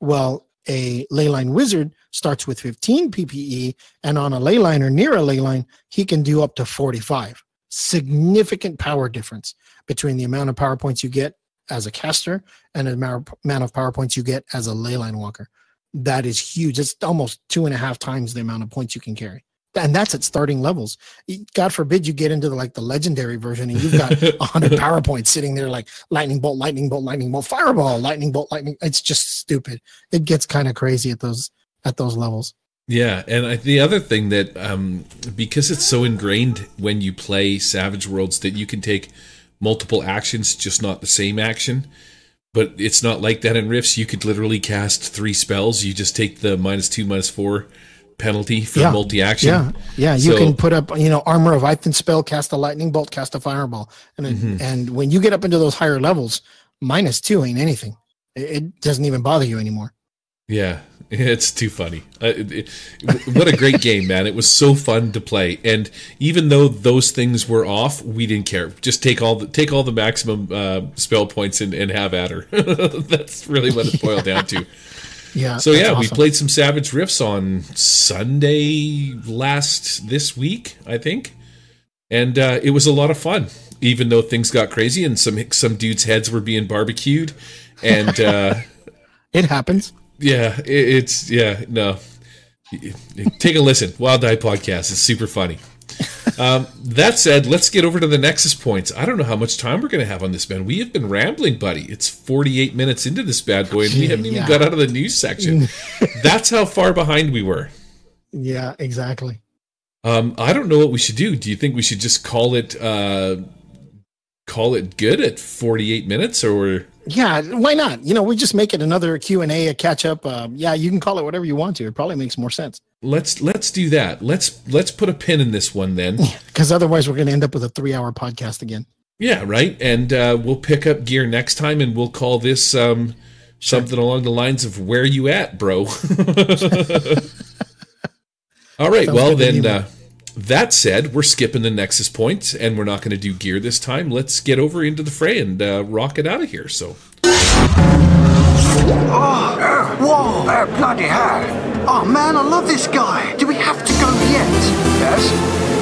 Well, a leyline wizard starts with 15 PPE, and on a leyline or near a leyline, he can do up to 45. Significant power difference between the amount of power points you get as a caster and the amount of power points you get as a leyline walker. That is huge. It's almost 2.5 times the amount of points you can carry. And that's at starting levels. God forbid you get into the legendary version and you've got 100 power points sitting there like lightning bolt, lightning bolt, lightning bolt, fireball, lightning bolt, lightning. It's just stupid. It gets kind of crazy at those levels. Yeah, and the other thing that because it's so ingrained when you play Savage Worlds that you can take multiple actions, just not the same action. But it's not like that in Rifts. You could literally cast 3 spells. You just take the -2, -4 penalty for multi-action. Yeah. You can put up, Armor of Ithan spell, cast a lightning bolt, cast a fireball. And when you get up into those higher levels, -2 ain't anything. It doesn't even bother you anymore. Yeah, it's too funny. What a great game, man. It was so fun to play. And even though those things were off, we didn't care. Just take all the maximum spell points and have at her. That's really what it boiled down to. Yeah. So yeah, awesome. we played some Savage Rifts on Sunday this week, I think, and it was a lot of fun. Even though things got crazy and some dudes' heads were being barbecued, and it happens. Yeah, no. Take a listen. Wild Eye Podcast is super funny. That said, let's get over to the Nexus points. I don't know how much time we're going to have on this, man. We have been rambling, buddy. It's 48 minutes into this bad boy, and we haven't even got out of the news section. That's how far behind we were. Yeah, exactly. I don't know what we should do. Do you think we should just call it good at 48 minutes, or? Yeah, why not? We just make it another Q&A, a catch up. You can call it whatever you want to. It probably makes more sense. Let's do that. Let's put a pin in this one then, because otherwise we're going to end up with a 3-hour podcast again. Yeah, right. And we'll pick up gear next time, and we'll call this something along the lines of "Where you at, bro?" All right. Well, then. That said, we're skipping the Nexus point, and we're not going to do gear this time. Let's get over into the fray and rock it out of here. So. Whoa, bloody hell. Oh man, I love this guy. Do we have to go yet? Yes?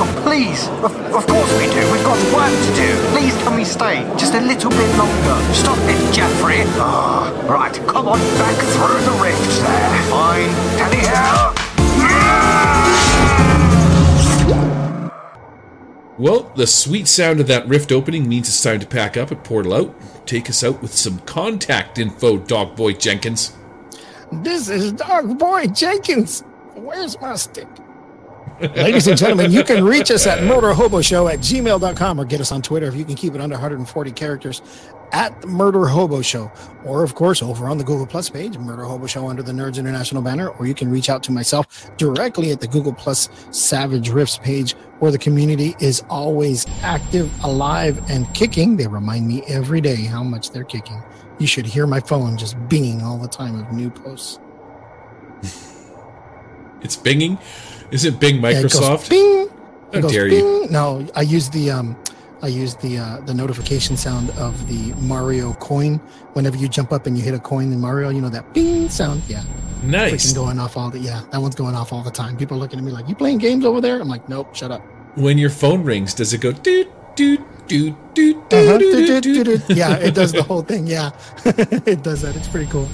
Oh, please. Of course we do. We've got work to do. Please can we stay just a little bit longer? Stop it, Jeffrey. Right, come on back through the rift there. Fine. Anyhow. Well, the sweet sound of that rift opening means it's time to pack up and portal out. Take us out with some contact info, Dog Boy Jenkins. This is Dog Boy Jenkins. Where's my stick? Ladies and gentlemen, you can reach us at murderhoboshow@gmail.com or get us on Twitter if you can keep it under 140 characters at Murder Hobo Show. Or, of course, over on the Google Plus page, Murder Hobo Show under the Nerds International banner. Or you can reach out to myself directly at the Google Plus Savage Rifts page, where the community is always active, alive, and kicking. They remind me every day how much they're kicking. You should hear my phone just binging all the time of new posts. It's binging? Is it Bing Microsoft? Yeah, How dare you? No, I use the notification sound of the Mario coin. Whenever you jump up and you hit a coin in Mario, you know that bing sound? Yeah. Nice. Going off that one's going off all the time. People are looking at me like, you playing games over there? I'm like, nope, shut up. When your phone rings, does it go doot, doot, doot, doot, doot, doot? Yeah, it does the whole thing. Yeah, it does that. It's pretty cool.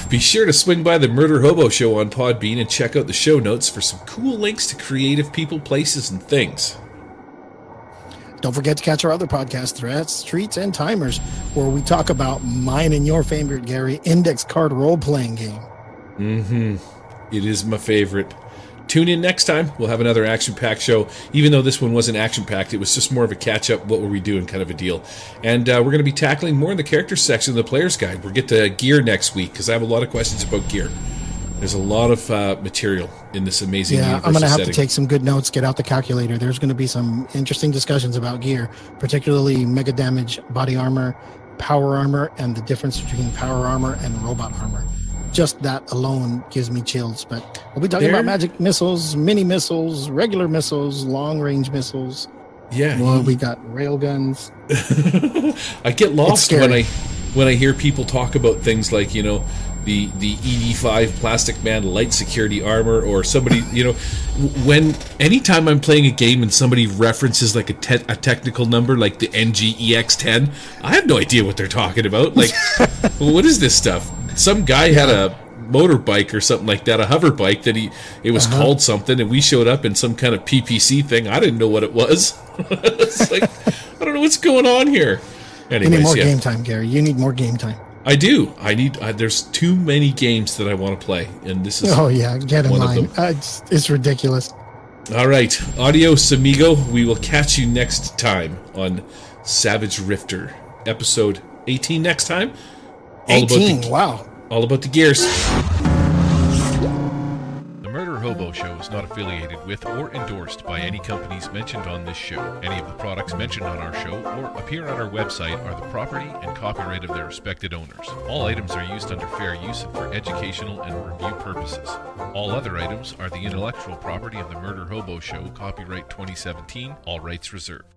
Be sure to swing by the Murder Hobo Show on Podbean and check out the show notes for some cool links to creative people, places, and things. Don't forget to catch our other podcast, Threats, Treats, and Timers, where we talk about mine and your favorite, Gary, index card role-playing game. Mm-hmm. It is my favorite. Tune in next time. We'll have another action-packed show. Even though this one wasn't action-packed, it was just more of a catch-up, what were we doing kind of a deal. And we're going to be tackling more in the character section of the Player's Guide. We'll get to gear next week, because I have a lot of questions about gear. There's a lot of material in this amazing universal I'm going to have setting. to take some good notes, get out the calculator. There's going to be some interesting discussions about gear, particularly mega damage, body armor, power armor, and the difference between power armor and robot armor. Just that alone gives me chills. But we'll be talking about magic missiles, mini missiles, regular missiles, long-range missiles. Yeah. Well, we got railguns. I get lost when I hear people talk about things like, you know, the ED5 Plastic Man light security armor, or somebody, you know, anytime I'm playing a game and somebody references like a technical number like the NGEX10, I have no idea what they're talking about. Like, what is this stuff? Some guy had a motorbike or something like that, a hover bike that it was called something, and we showed up in some kind of PPC thing. I didn't know what it was. It's like, I don't know what's going on here. Anyways, you need more game time, Gary. You need more game time. I do. There's too many games that I want to play, and this is get in line. It's ridiculous. All right, adios, amigo. We will catch you next time on Savage Rifter, episode 18 next time. 18, wow. All about the gears. The Murder Hobo Show is not affiliated with or endorsed by any companies mentioned on this show. Any of the products mentioned on our show or appear on our website are the property and copyright of their respected owners. All items are used under fair use and for educational and review purposes. All other items are the intellectual property of the Murder Hobo Show, copyright 2017, all rights reserved.